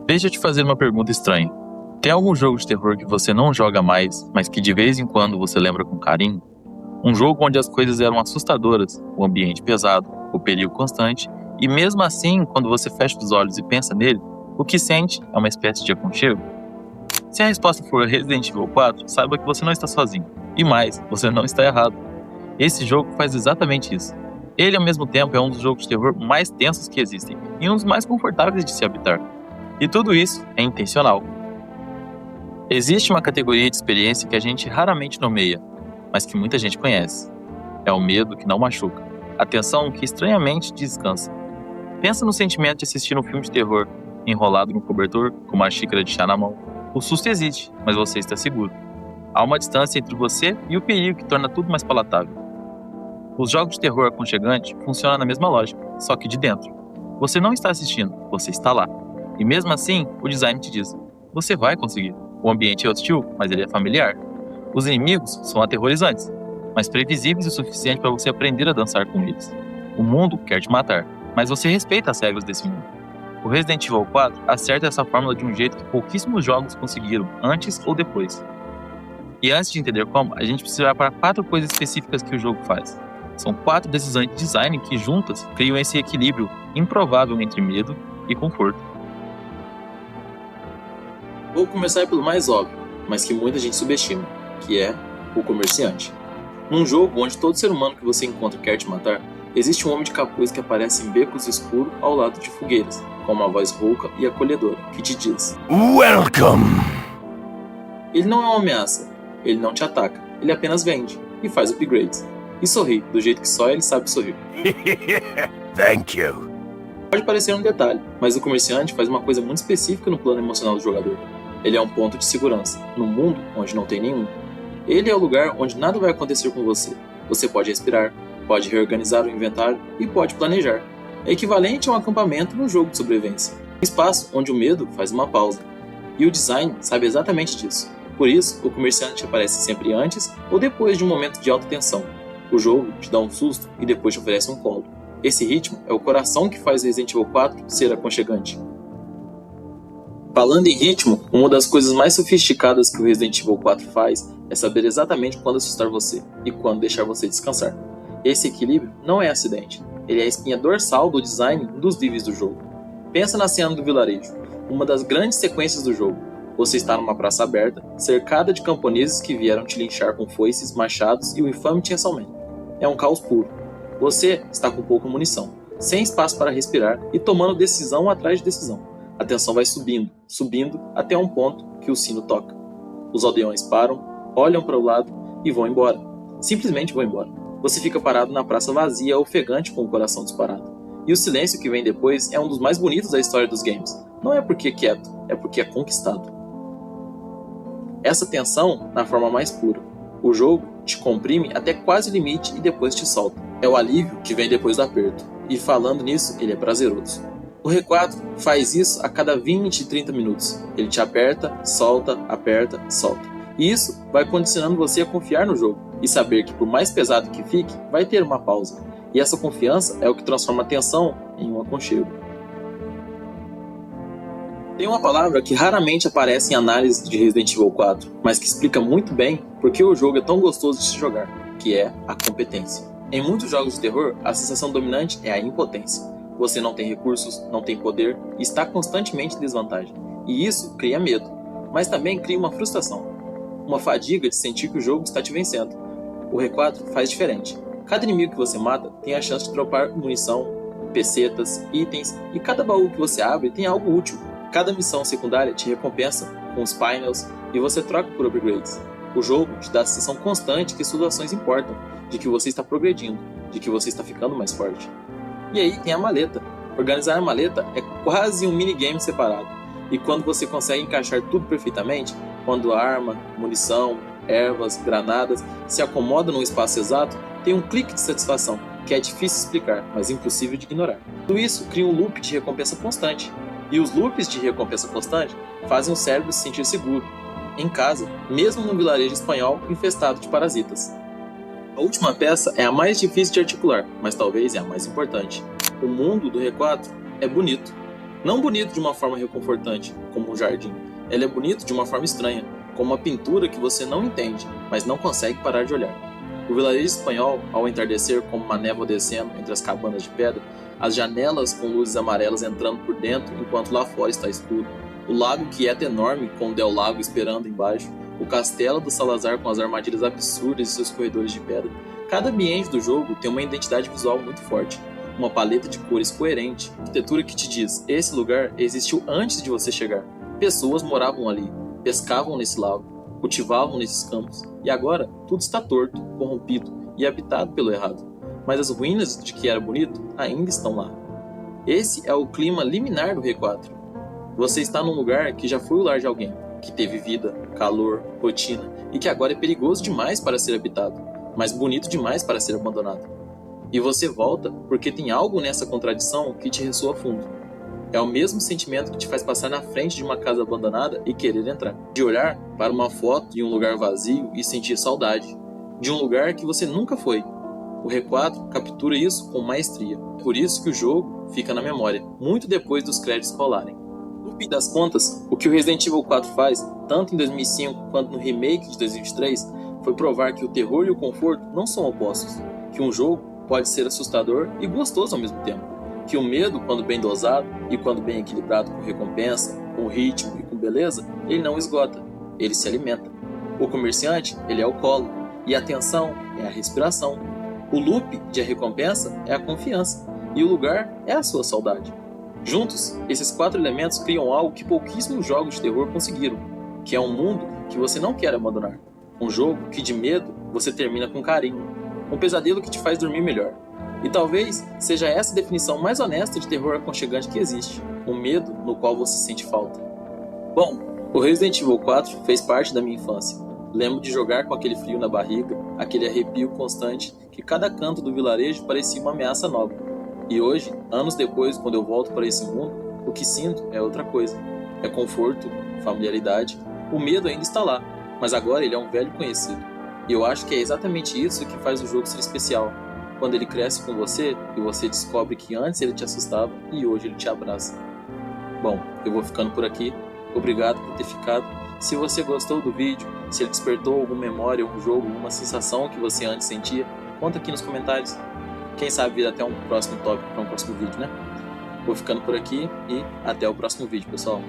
Deixa eu te fazer uma pergunta estranha. Tem algum jogo de terror que você não joga mais, mas que de vez em quando você lembra com carinho? Um jogo onde as coisas eram assustadoras, o ambiente pesado, o perigo constante, e mesmo assim, quando você fecha os olhos e pensa nele, o que sente é uma espécie de aconchego? Se a resposta for Resident Evil 4, saiba que você não está sozinho. E mais, você não está errado. Esse jogo faz exatamente isso. Ele, ao mesmo tempo, é um dos jogos de terror mais tensos que existem e um dos mais confortáveis de se habitar. E tudo isso é intencional. Existe uma categoria de experiência que a gente raramente nomeia, mas que muita gente conhece. É o medo que não machuca, a tensão que estranhamente descansa. Pensa no sentimento de assistir um filme de terror, enrolado no cobertor, com uma xícara de chá na mão. O susto existe, mas você está seguro. Há uma distância entre você e o perigo que torna tudo mais palatável. Os jogos de terror aconchegante funcionam na mesma lógica, só que de dentro. Você não está assistindo, você está lá. E mesmo assim, o design te diz: você vai conseguir. O ambiente é hostil, mas ele é familiar. Os inimigos são aterrorizantes, mas previsíveis o suficiente para você aprender a dançar com eles. O mundo quer te matar, mas você respeita as regras desse mundo. O Resident Evil 4 acerta essa fórmula de um jeito que pouquíssimos jogos conseguiram, antes ou depois. E antes de entender como, a gente precisa olhar para 4 coisas específicas que o jogo faz. São 4 decisões de design que juntas criam esse equilíbrio improvável entre medo e conforto. Vou começar pelo mais óbvio, mas que muita gente subestima, que é o comerciante. Num jogo onde todo ser humano que você encontra quer te matar, existe um homem de capuz que aparece em becos escuros ao lado de fogueiras, com uma voz rouca e acolhedora, que te diz: Welcome! Ele não é uma ameaça, ele não te ataca, ele apenas vende e faz upgrades. E sorri, do jeito que só ele sabe sorrir. Thank you. Pode parecer um detalhe, mas o comerciante faz uma coisa muito específica no plano emocional do jogador. Ele é um ponto de segurança, num mundo onde não tem nenhum. Ele é o lugar onde nada vai acontecer com você. Você pode respirar, pode reorganizar o inventário e pode planejar. É equivalente a um acampamento no jogo de sobrevivência. Um espaço onde o medo faz uma pausa. E o design sabe exatamente disso. Por isso, o comerciante aparece sempre antes ou depois de um momento de alta tensão. O jogo te dá um susto e depois te oferece um colo. Esse ritmo é o coração que faz Resident Evil 4 ser aconchegante. Falando em ritmo, uma das coisas mais sofisticadas que o Resident Evil 4 faz é saber exatamente quando assustar você e quando deixar você descansar. Esse equilíbrio não é acidente, ele é a espinha dorsal do design dos níveis do jogo. Pensa na cena do vilarejo, uma das grandes sequências do jogo. Você está numa praça aberta, cercada de camponeses que vieram te linchar com foices, machados e o infame Chainsaw Man. É um caos puro. Você está com pouca munição, sem espaço para respirar e tomando decisão atrás de decisão. A tensão vai subindo, subindo, até um ponto que o sino toca. Os aldeões param, olham para o lado e vão embora. Simplesmente vão embora. Você fica parado na praça vazia, ofegante, com o coração disparado. E o silêncio que vem depois é um dos mais bonitos da história dos games. Não é porque é quieto, é porque é conquistado. Essa tensão na forma mais pura. O jogo te comprime até quase o limite e depois te solta. É o alívio que vem depois do aperto. E falando nisso, ele é prazeroso. O R4 faz isso a cada 20 e 30 minutos. Ele te aperta, solta, solta. E isso vai condicionando você a confiar no jogo e saber que por mais pesado que fique, vai ter uma pausa. E essa confiança é o que transforma a tensão em um aconchego. Tem uma palavra que raramente aparece em análise de Resident Evil 4, mas que explica muito bem por que o jogo é tão gostoso de se jogar, que é a competência. Em muitos jogos de terror, a sensação dominante é a impotência. Você não tem recursos, não tem poder e está constantemente em desvantagem. E isso cria medo, mas também cria uma frustração. Uma fadiga de sentir que o jogo está te vencendo. O R4 faz diferente. Cada inimigo que você mata tem a chance de dropar munição, pesetas, itens, e cada baú que você abre tem algo útil. Cada missão secundária te recompensa com spinels e você troca por upgrades. O jogo te dá a sensação constante que suas ações importam, de que você está progredindo, de que você está ficando mais forte. E aí tem a maleta. Organizar a maleta é quase um minigame separado. E quando você consegue encaixar tudo perfeitamente, quando a arma, munição, ervas, granadas se acomodam num espaço exato, tem um clique de satisfação, que é difícil explicar, mas impossível de ignorar. Tudo isso cria um loop de recompensa constante. E os loops de recompensa constante fazem o cérebro se sentir seguro, em casa, mesmo num vilarejo espanhol infestado de parasitas. A última peça é a mais difícil de articular, mas talvez é a mais importante. O mundo do R4 é bonito. Não bonito de uma forma reconfortante, como um jardim. Ele é bonito de uma forma estranha, como uma pintura que você não entende, mas não consegue parar de olhar. O vilarejo espanhol, ao entardecer como uma névoa descendo entre as cabanas de pedra, as janelas com luzes amarelas entrando por dentro enquanto lá fora está escuro, o lago quieta enorme com o Del Lago esperando embaixo, o castelo do Salazar com as armadilhas absurdas e seus corredores de pedra. Cada ambiente do jogo tem uma identidade visual muito forte, uma paleta de cores coerente, arquitetura que te diz, esse lugar existiu antes de você chegar. Pessoas moravam ali, pescavam nesse lago, cultivavam nesses campos, e agora tudo está torto, corrompido e habitado pelo errado. Mas as ruínas de que era bonito ainda estão lá. Esse é o clima liminar do R4. Você está num lugar que já foi o lar de alguém, que teve vida, calor, rotina, e que agora é perigoso demais para ser habitado, mas bonito demais para ser abandonado. E você volta porque tem algo nessa contradição que te ressoa fundo. É o mesmo sentimento que te faz passar na frente de uma casa abandonada e querer entrar. De olhar para uma foto em um lugar vazio e sentir saudade. De um lugar que você nunca foi. O R4 captura isso com maestria. Por isso que o jogo fica na memória, muito depois dos créditos rolarem. No fim das contas, o que o Resident Evil 4 faz, tanto em 2005 quanto no remake de 2023, foi provar que o terror e o conforto não são opostos. Que um jogo pode ser assustador e gostoso ao mesmo tempo. Que o medo, quando bem dosado e quando bem equilibrado com recompensa, com ritmo e com beleza, ele não esgota, ele se alimenta. O comerciante, ele é o colo, e a tensão é a respiração. O loop de a recompensa é a confiança, e o lugar é a sua saudade. Juntos, esses 4 elementos criam algo que pouquíssimos jogos de terror conseguiram, que é um mundo que você não quer abandonar. Um jogo que de medo você termina com carinho, um pesadelo que te faz dormir melhor. E talvez seja essa a definição mais honesta de terror aconchegante que existe, um medo no qual você sente falta. Bom, o Resident Evil 4 fez parte da minha infância. Lembro de jogar com aquele frio na barriga, aquele arrepio constante, que cada canto do vilarejo parecia uma ameaça nova. E hoje, anos depois, quando eu volto para esse mundo, o que sinto é outra coisa. É conforto, familiaridade, o medo ainda está lá, mas agora ele é um velho conhecido. E eu acho que é exatamente isso que faz o jogo ser especial. Quando ele cresce com você e você descobre que antes ele te assustava e hoje ele te abraça. Bom, eu vou ficando por aqui. Obrigado por ter ficado. Se você gostou do vídeo, se ele despertou alguma memória, algum jogo, alguma sensação que você antes sentia, conta aqui nos comentários. Quem sabe vir até um próximo tópico para um próximo vídeo, né? Vou ficando por aqui e até o próximo vídeo, pessoal.